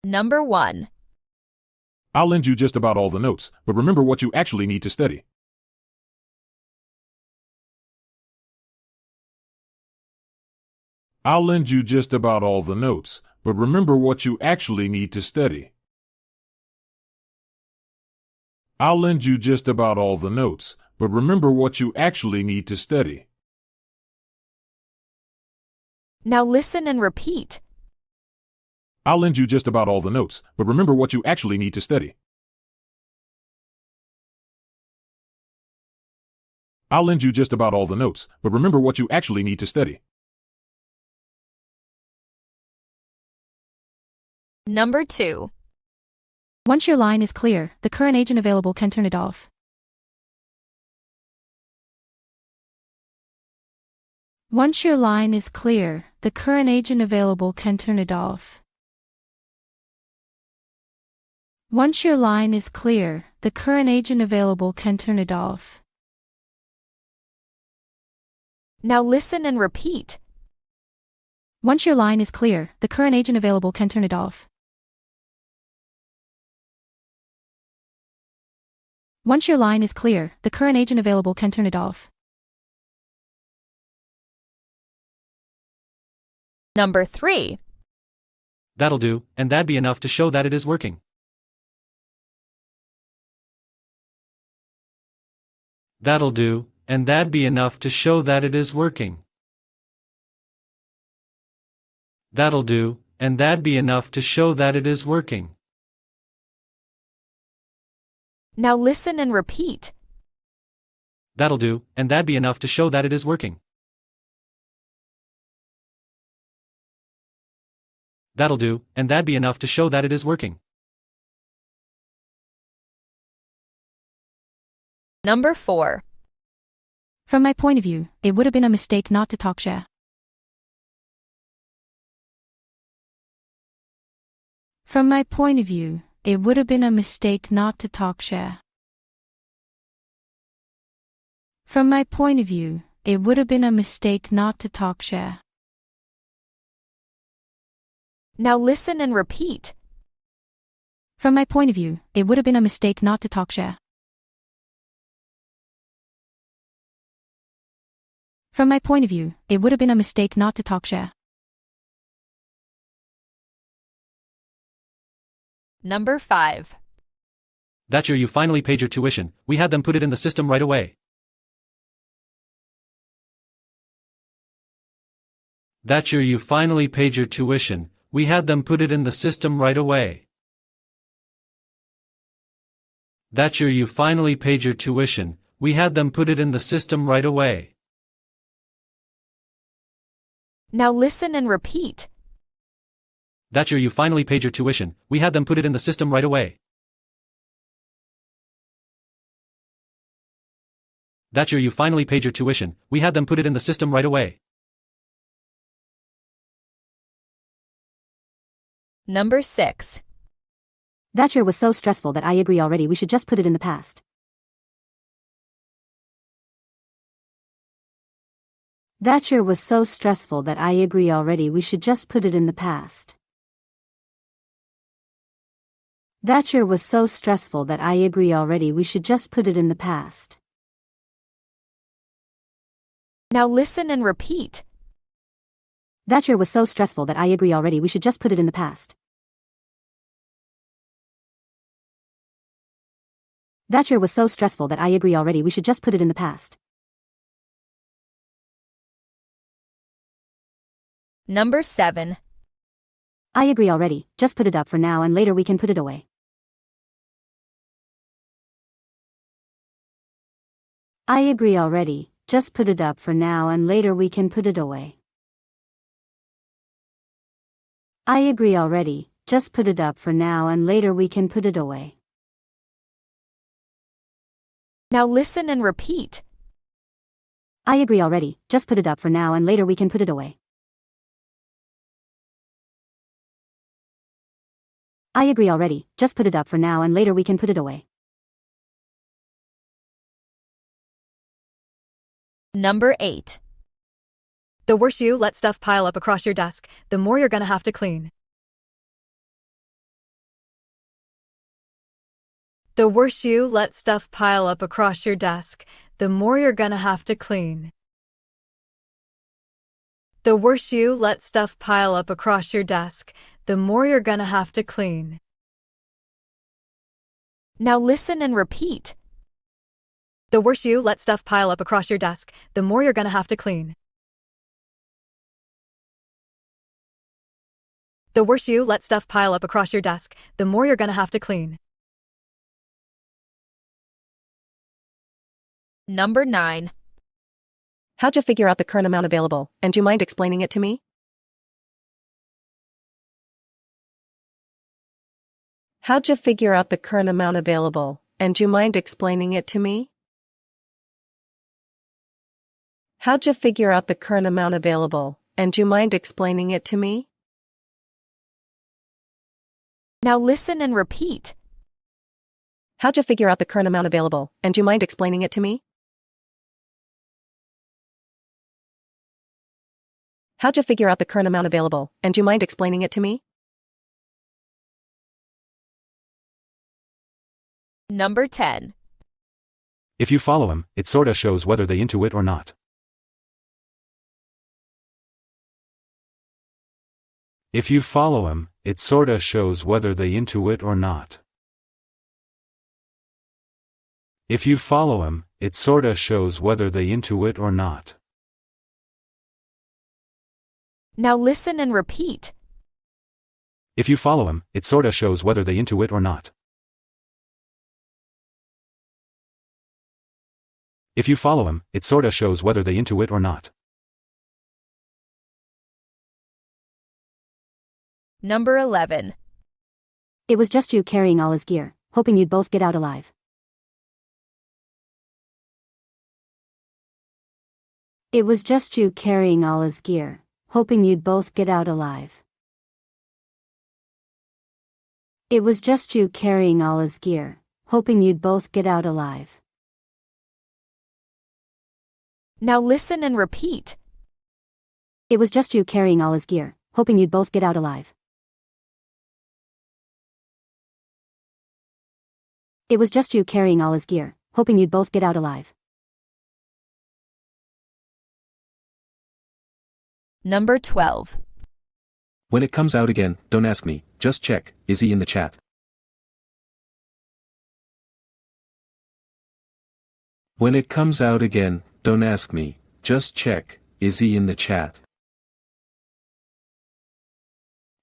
Number 1. I'll lend you just about all the notes, but remember what you actually need to study. I'll lend you just about all the notes, but remember what you actually need to study. I'll lend you just about all the notes, but remember what you actually need to study. Now listen and repeat. I'll lend you just about all the notes, but remember what you actually need to study. I'll lend you just about all the notes, but remember what you actually need to study. Number 2. Once your line is clear, the current agent available can turn it off. Once your line is clear, the current agent available can turn it off. Once your line is clear, the current agent available can turn it off. Now listen and repeat. Once your line is clear, the current agent available can turn it off. Once your line is clear, the current agent available can turn it off. Number 3. That'll do, and that'd be enough to show that it is working. That'll do, and that'd be enough to show that it is working. That'll do, and that'd be enough to show that it is working. Now listen and repeat. That'll do, and that'd be enough to show that it is working. That'll do, and that'd be enough to show that it is working. Number 4. From my point of view, it would have been a mistake not to talk share. From my point of view, it would have been a mistake not to talk share. From my point of view, it would have been a mistake not to talk share. Now listen and repeat. From my point of view, it would have been a mistake not to talk share. From my point of view, it would have been a mistake not to talk share. Number 5. That year you finally paid your tuition, we had them put it in the system right away. That year you finally paid your tuition, we had them put it in the system right away. That year you finally paid your tuition, we had them put it in the system right away. Now listen and repeat. That year you finally paid your tuition, we had them put it in the system right away. That year you finally paid your tuition, we had them put it in the system right away. Number 6. That year was so stressful that I agree already we should just put it in the past. That year was so stressful that I agree already we should just put it in the past. That year was so stressful that I agree already we should just put it in the past. Now listen and repeat. That year was so stressful that I agree already we should just put it in the past. That year was so stressful that I agree already we should just put it in the past. Number 7. I agree already, just put it up for now and later we can put it away. I agree already, just put it up for now and later we can put it away. I agree already, just put it up for now and later we can put it away. Now listen and repeat. I agree already, just put it up for now and later we can put it away. I agree already, just put it up for now and later we can put it away. Number 8. The worse you let stuff pile up across your desk, the more you're gonna have to clean. The worse you let stuff pile up across your desk, the more you're gonna have to clean. The worse you let stuff pile up across your desk, the more you're gonna have to clean. Now listen and repeat. The worse you let stuff pile up across your desk, the more you're gonna have to clean. The worse you let stuff pile up across your desk, the more you're gonna have to clean. Number 9. How'd you figure out the current amount available, and do you mind explaining it to me? How'd you figure out the current amount available, and do you mind explaining it to me? How'd you figure out the current amount available, and do you mind explaining it to me? Now listen and repeat. How'd you figure out the current amount available, and do you mind explaining it to me? How'd you figure out the current amount available, and do you mind explaining it to me? Number 10. If you follow him, it sorta shows whether they into it or not. If you follow him, it sorta shows whether they into it or not. If you follow him, it sorta shows whether they into it or not. Now listen and repeat. If you follow him, it sorta shows whether they into it or not. If you follow him, it sorta shows whether they into it or not. Number 11. It was just you carrying all his gear, hoping you'd both get out alive. It was just you carrying all his gear, hoping you'd both get out alive. It was just you carrying all his gear, hoping you'd both get out alive. Now listen and repeat. It was just you carrying all his gear, hoping you'd both get out alive. It was just you carrying all his gear, hoping you'd both get out alive. Number 12. When it comes out again, don't ask me, just check, is he in the chat? When it comes out again, don't ask me, just check, is he in the chat?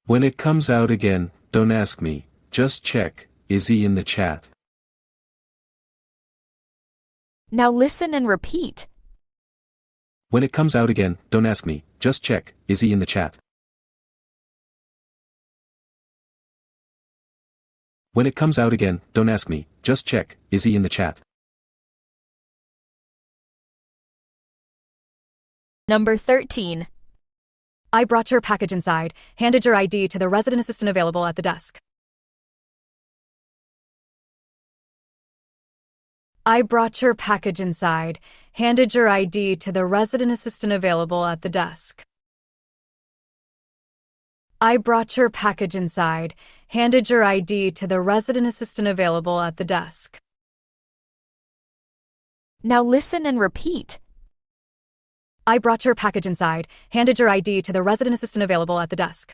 When it comes out again, don't ask me, just check, is he in the chat? Now listen and repeat. When it comes out again, don't ask me, just check, is he in the chat? When it comes out again, don't ask me, just check, is he in the chat? Number 13. I brought your package inside, handed your ID to the resident assistant available at the desk. I brought your package inside, handed your ID to the resident assistant available at the desk. I brought your package inside, handed your ID to the resident assistant available at the desk. Now listen and repeat. I brought your package inside, handed your ID to the resident assistant available at the desk.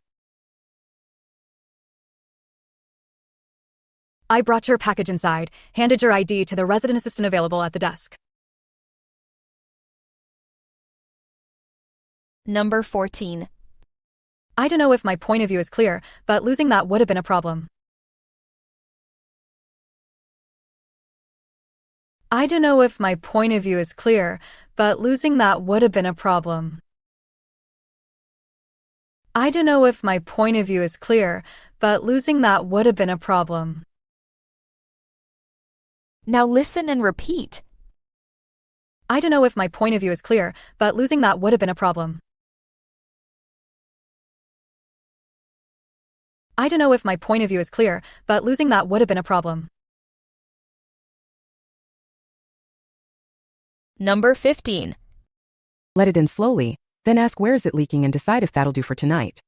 I brought your package inside, handed your ID to the resident assistant available at the desk. Number 14. I don't know if my point of view is clear, but losing that would have been a problem. I don't know if my point of view is clear, but losing that would have been a problem. I don't know if my point of view is clear, but losing that would have been a problem. Now listen and repeat. I don't know if my point of view is clear, but losing that would have been a problem. I don't know if my point of view is clear, but losing that would have been a problem. Number 15. Let it in slowly, then ask where is it leaking and decide if that'll do for tonight.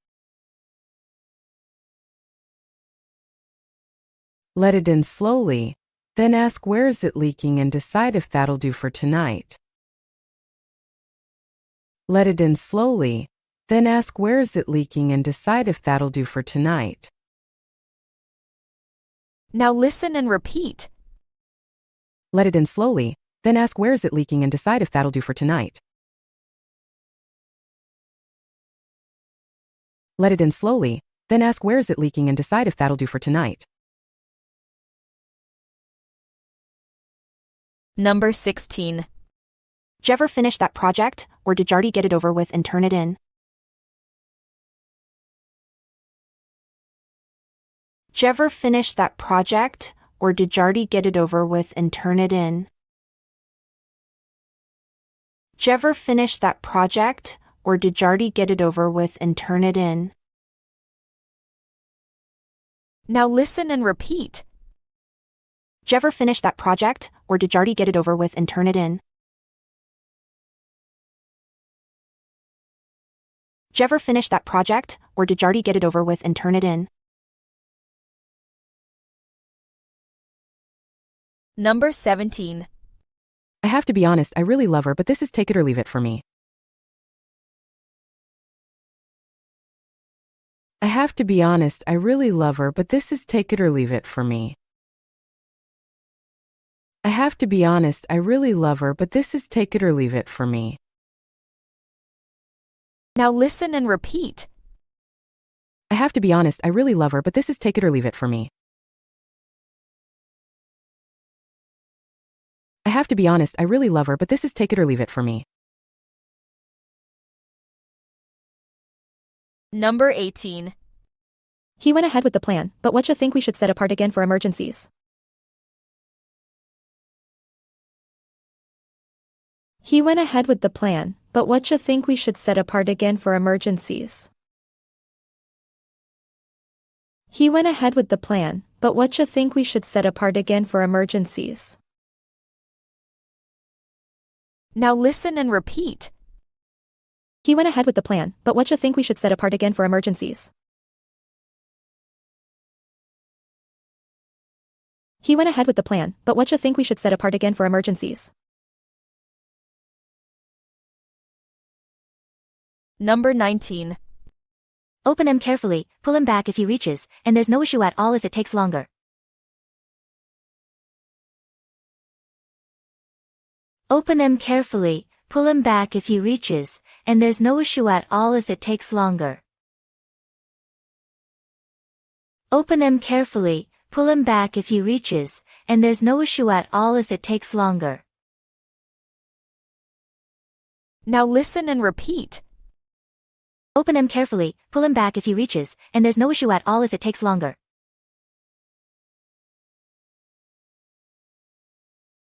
Let it in slowly, Then ask where is it leaking and decide if that'll do for tonight. Let it in slowly, then ask where is it leaking and decide if that'll do for tonight. Now listen and repeat. Let it in slowly, then ask where is it leaking and decide if that'll do for tonight. Let it in slowly, then ask where is it leaking and decide if that'll do for tonight. Number 16. Jever finish that project, or did Jardy get it over with and turn it in? Jever finish that project, or did Jardy get it over with and turn it in? Jever finish that project, or did Jardy get it over with and turn it in? Now listen and repeat. Jever finish that project, or did Jardy get it over with and turn it in? Jever finish that project, or did Jardy get it over with and turn it in? Number 17. I have to be honest, I really love her, but this is take it or leave it for me. I have to be honest, I really love her, but this is take it or leave it for me. I have to be honest, I really love her, but this is take it or leave it for me. Now listen and repeat. I have to be honest, I really love her, but this is take it or leave it for me. I have to be honest, I really love her, but this is take it or leave it for me. Number 18. He went ahead with the plan, but what you think we should set apart again for emergencies? He went ahead with the plan, but what you think we should set apart again for emergencies? He went ahead with the plan, but what you think we should set apart again for emergencies? Now listen and repeat. He went ahead with the plan, but what you think we should set apart again for emergencies? He went ahead with the plan, but what you think we should set apart again for emergencies? Number 19. Open him carefully, pull him back if he reaches, and there's no issue at all if it takes longer. Open him carefully, pull him back if he reaches, and there's no issue at all if it takes longer. Open him carefully, pull him back if he reaches, and there's no issue at all if it takes longer. Now listen and repeat. Open him carefully, pull him back if he reaches, and there's no issue at all if it takes longer.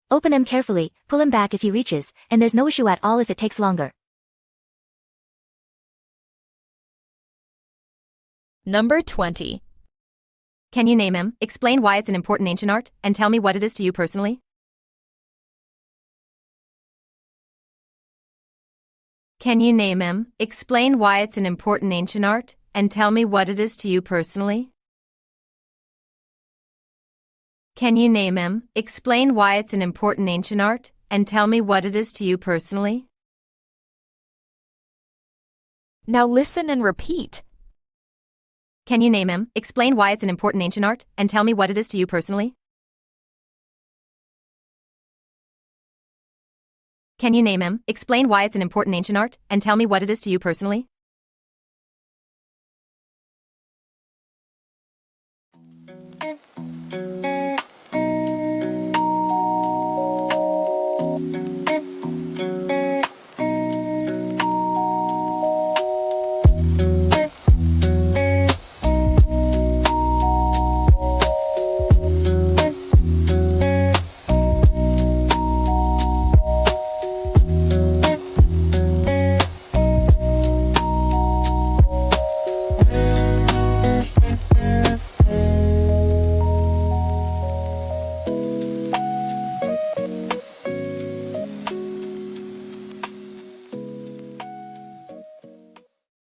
Open him carefully, pull him back if he reaches, and there's no issue at all if it takes longer. Number 20. Can you name him, explain why it's an important ancient art, and tell me what it is to you personally? Can you name him, explain why it's an important ancient art, and tell me what it is to you personally? Can you name him, explain why it's an important ancient art, and tell me what it is to you personally? Now listen and repeat. Can you name him, explain why it's an important ancient art, and tell me what it is to you personally? Can you name him, explain why it's an important ancient art, and tell me what it is to you personally?